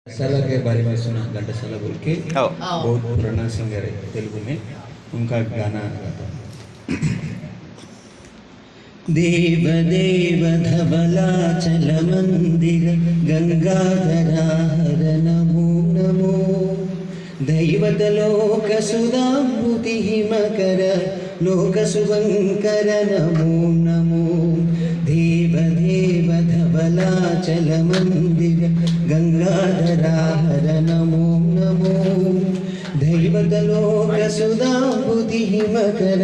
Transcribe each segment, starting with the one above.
घंटासाला के बारे में सुना। घंटासाला बोल के बहुत पुराना सिंगर है तेलुगु में, उनका गाना गाता देव देव धवलाचल मंदिर गंगाधर नमो नमो दैवत लोक सुधाभूति हिमकर लोक शुभंकर नमो नमो देव देव धवलाचल मंदिर गंगाधर नमो नमो दैवत लोक सुधाभूति हिमकर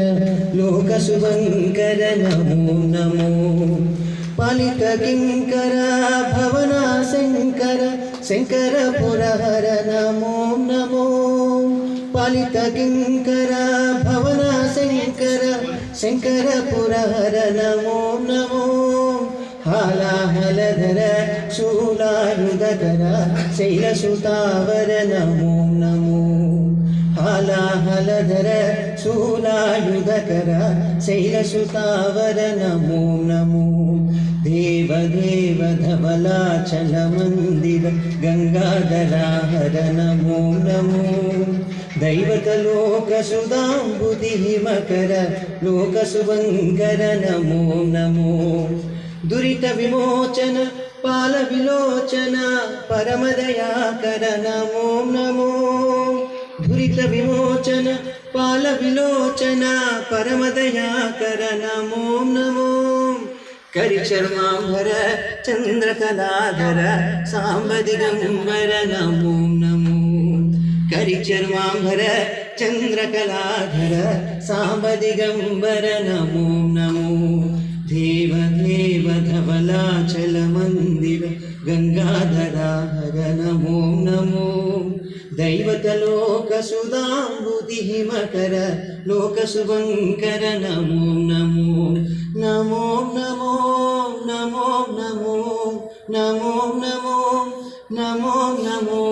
लोक शुभंकर नमो नमो पालित किंकर भवना शंकर शंकर पुरहर नमो नमो पालित किंकर भवना शंकर शंकर पुरहर नमो नमो हालाहलधर शूलायुधकर शैलसुतावर नमो नमो हालाहलधर शूलायुधकर शैलसुतावर नमो नमो देव देव धवलाचल मंदिर गंगाधराहर नमो नमो दैवत लोक सुधाम्बुधि हिमकर लोक शुभंकर नमो नमो दुरित विमोचन पाल विलोचन परम दयाकर नमो नमो दुरित विमोचन पाल विलोचन परम दयाकर नमो नमो करिचर्मांबर चंद्रकलाधर सांब दिगंबर नमो नमो करिचर्मांबर चंद्रकलाधर सांब दिगंबर नमो नमो देव देव धवलाचल मंदिर गंगाधराहर नमो नमो दैवत लोक सुधाम्बुधि हिमकर लोक शुभंकर नमो नमो नमो नमो नमो नमो नमो नमो नमो नमो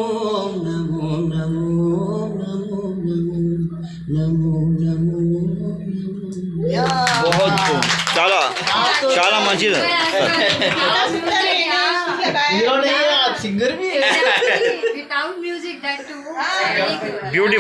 नमो नमो नमो नमो बहुत చాలా చాలా మంచిది सिंगर भी है without music that too beautiful